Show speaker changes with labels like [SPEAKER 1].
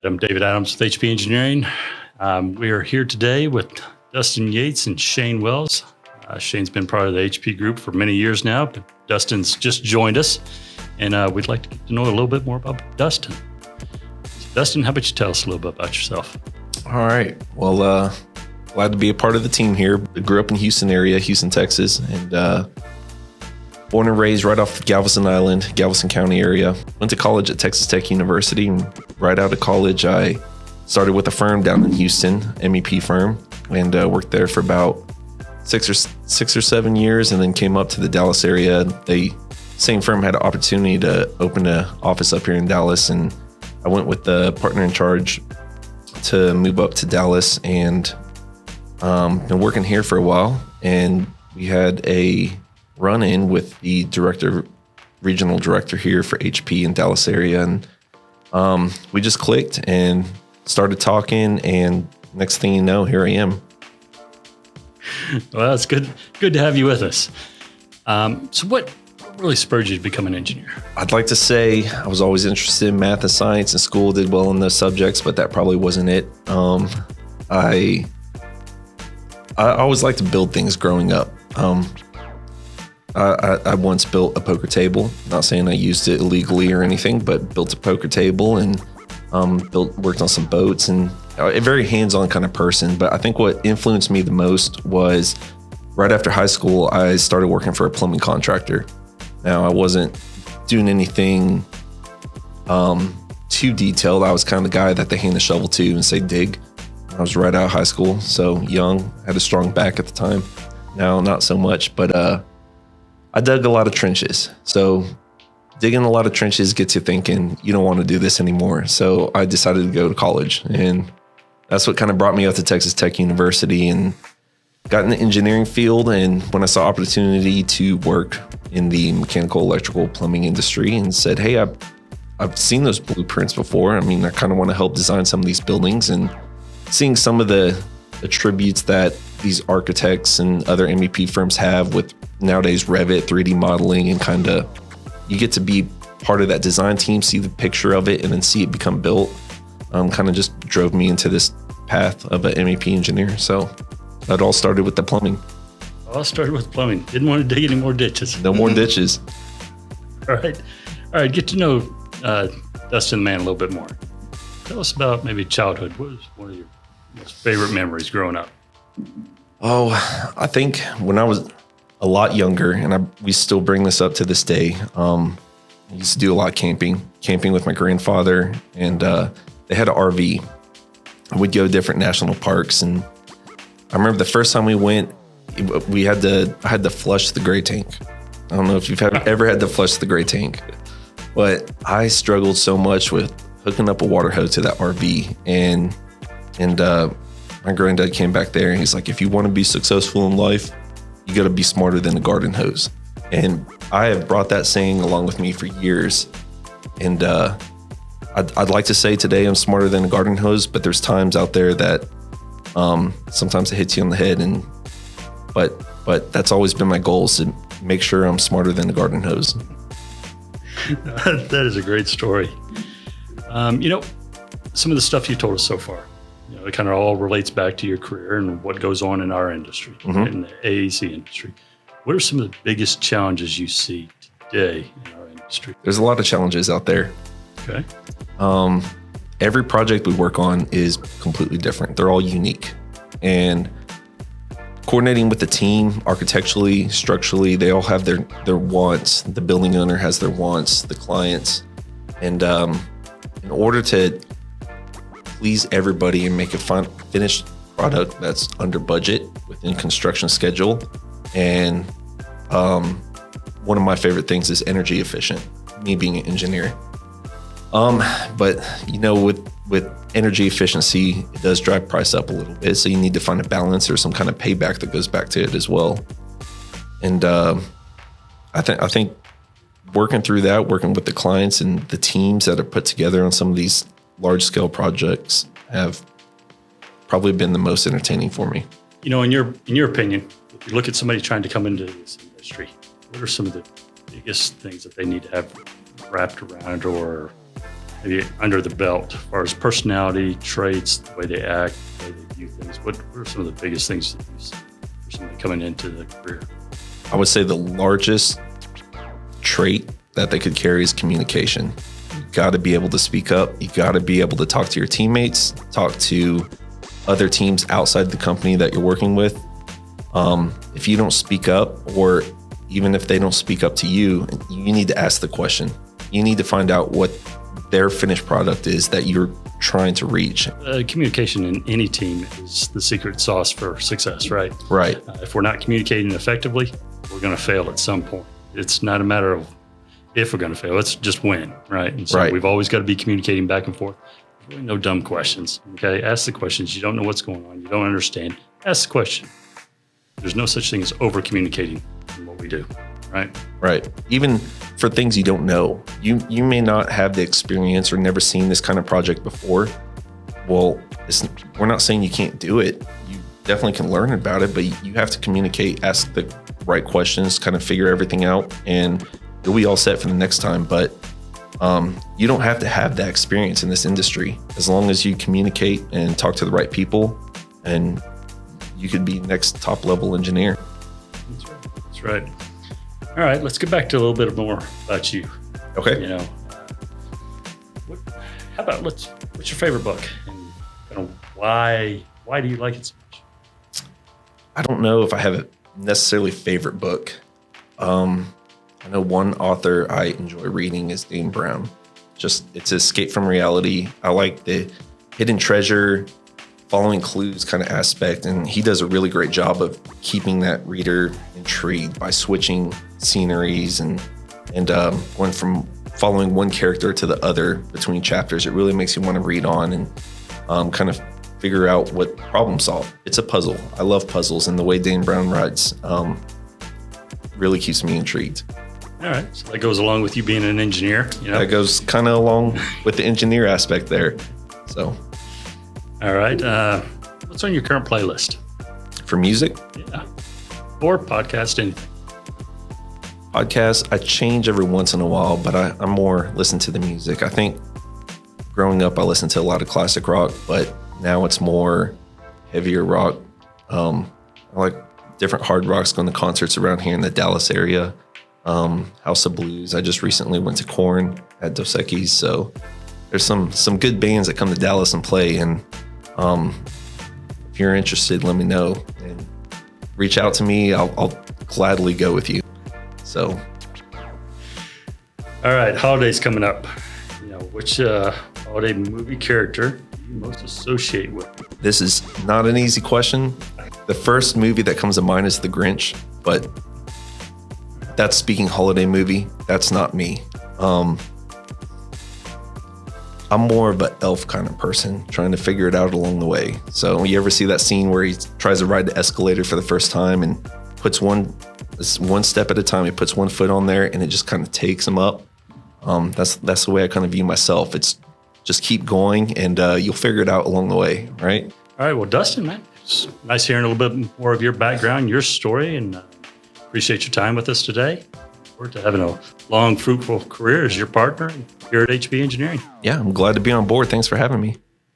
[SPEAKER 1] I'm David Adams with HP Engineering. We are here today with Dustin Yates and Shane Wells. Shane's been part of the HP group for many years now, but Dustin's just joined us, and we'd like to get to know a little bit more about Dustin. So Dustin, how about you tell us a little bit about yourself?
[SPEAKER 2] All right. Well, glad to be a part of the team here. I grew up in Houston area, Houston, Texas, and born and raised right off Galveston Island, Galveston County area. Went to college at Texas Tech University, and right out of college, I started with a firm down in Houston, MEP firm, and worked there for about six or 7 years, and then came up to the Dallas area. The same firm had an opportunity to open an office up here in Dallas, and I went with the partner in charge to move up to Dallas, and been working here for a while. And we had a run-in with the regional director here for HP in Dallas area, and we just clicked and started talking, and next thing you know, here I am.
[SPEAKER 1] Well, it's good to have you with us. So what really spurred you to become an engineer?
[SPEAKER 2] I'd like to say I was always interested in math and science in school, did well in those subjects, but that probably wasn't it. I always liked to build things growing up. I once built a poker table. Not saying I used it illegally or anything, but built a poker table and worked on some boats, and a very hands-on kind of person. But I think what influenced me the most was right after high school, I started working for a plumbing contractor. Now, I wasn't doing anything too detailed. I was kind of the guy that they hand the shovel to and say dig. I was right out of high school, so young, had a strong back at the time. Now, not so much, but I dug a lot of trenches. So digging a lot of trenches gets you thinking you don't want to do this anymore. So I decided to go to college, and that's what kind of brought me up to Texas Tech University and got in the engineering field. And when I saw opportunity to work in the mechanical, electrical, plumbing industry, and said, hey, I've seen those blueprints before. I mean, I kind of want to help design some of these buildings, and seeing some of the attributes that these architects and other MEP firms have with nowadays Revit, 3D modeling, and kind of you get to be part of that design team, see the picture of it, and then see it become built. Kind of just drove me into this path of an MEP engineer. So that all started with the plumbing.
[SPEAKER 1] All started with plumbing. Didn't want to dig any more ditches.
[SPEAKER 2] No more ditches.
[SPEAKER 1] All right. Get to know Dustin the man a little bit more. Tell us about maybe childhood. What was one of your most favorite memories growing up?
[SPEAKER 2] Oh, I think when I was a lot younger, and we still bring this up to this day, I used to do a lot of camping with my grandfather, and they had an RV. We'd go to different national parks, and I remember the first time we went, I had to flush the gray tank. I don't know if you've ever had to flush the gray tank, but I struggled so much with hooking up a water hose to that RV, and my granddad came back there, and he's like, if you want to be successful in life, you got to be smarter than a garden hose. And I have brought that saying along with me for years. And I'd like to say today I'm smarter than a garden hose, but there's times out there that sometimes it hits you on the head. But that's always been my goal, is to make sure I'm smarter than a garden hose.
[SPEAKER 1] That is a great story. Some of the stuff you told us so far, it kind of all relates back to your career and what goes on in our industry, in the AEC industry. What are some of the biggest challenges you see today in our industry?
[SPEAKER 2] There's a lot of challenges out there.
[SPEAKER 1] Okay.
[SPEAKER 2] Every project we work on is completely different. They're all unique. And coordinating with the team, architecturally, structurally, they all have their wants. The building owner has their wants, the clients. And in order to please everybody and make a finished product that's under budget within construction schedule. And one of my favorite things is energy efficient, me being an engineer. But with energy efficiency, it does drive price up a little bit. So you need to find a balance or some kind of payback that goes back to it as well. And I think working through that, working with the clients and the teams that are put together on some of these large scale projects have probably been the most entertaining for me.
[SPEAKER 1] In your opinion, if you look at somebody trying to come into this industry, what are some of the biggest things that they need to have wrapped around or maybe under the belt as far as personality, traits, the way they act, the way they view things? What are some of the biggest things that you see for somebody coming into the career?
[SPEAKER 2] I would say the largest trait that they could carry is communication. You got to be able to speak up. You got to be able to talk to your teammates, talk to other teams outside the company that you're working with. If you don't speak up, or even if they don't speak up to you, you need to ask the question. You need to find out what their finished product is that you're trying to reach.
[SPEAKER 1] Communication in any team is the secret sauce for success, right?
[SPEAKER 2] Right.
[SPEAKER 1] If we're not communicating effectively, we're going to fail at some point. It's not a matter of if we're going to fail, let's just win, right? And so we've always got to be communicating back and forth. There's really no dumb questions, okay? Ask the questions. You don't know what's going on. You don't understand. Ask the question. There's no such thing as over-communicating in what we do, right?
[SPEAKER 2] Right. Even for things you don't know, you may not have the experience or never seen this kind of project before. Well, we're not saying you can't do it. You definitely can learn about it, but you have to communicate, ask the right questions, kind of figure everything out, and you'll be all set for the next time. But you don't have to have that experience in this industry. As long as you communicate and talk to the right people, and you could be next top level engineer.
[SPEAKER 1] That's right. That's right. All right, let's get back to a little bit more about you.
[SPEAKER 2] Okay.
[SPEAKER 1] You know, what's your favorite book, and kind of why do you like it so much?
[SPEAKER 2] I don't know if I have a necessarily favorite book. I know one author I enjoy reading is Dan Brown. It's escape from reality. I like the hidden treasure, following clues kind of aspect, and he does a really great job of keeping that reader intrigued by switching sceneries and going from following one character to the other between chapters. It really makes you want to read on and kind of figure out what problem solve. It's a puzzle. I love puzzles, and the way Dan Brown writes really keeps me intrigued.
[SPEAKER 1] All right, so that goes along with you being an engineer. You know?
[SPEAKER 2] That goes kind of along with the engineer aspect there. So,
[SPEAKER 1] all right, what's on your current playlist?
[SPEAKER 2] For music?
[SPEAKER 1] Yeah, or podcast, anything.
[SPEAKER 2] Podcasts, I change every once in a while, but I'm more listen to the music. I think growing up, I listened to a lot of classic rock, but now it's more heavier rock. I like different hard rocks, going to concerts around here in the Dallas area. House of Blues. I just recently went to Korn at Dos Equis, so there's some good bands that come to Dallas and play. And if you're interested, let me know and reach out to me. I'll gladly go with you. So,
[SPEAKER 1] all right, holidays coming up. You know, which holiday movie character do you most associate with?
[SPEAKER 2] This is not an easy question. The first movie that comes to mind is The Grinch, but that's speaking holiday movie. That's not me. I'm more of an elf kind of person, trying to figure it out along the way. So you ever see that scene where he tries to ride the escalator for the first time and puts one step at a time, he puts one foot on there and it just kind of takes him up? That's the way I kind of view myself. It's just keep going and you'll figure it out along the way, right?
[SPEAKER 1] All right, well, Dustin, man, it's nice hearing a little bit more of your background, your story, and appreciate your time with us today. Forward to having a long, fruitful career as your partner here at HB Engineering.
[SPEAKER 2] Yeah, I'm glad to be on board. Thanks for having me.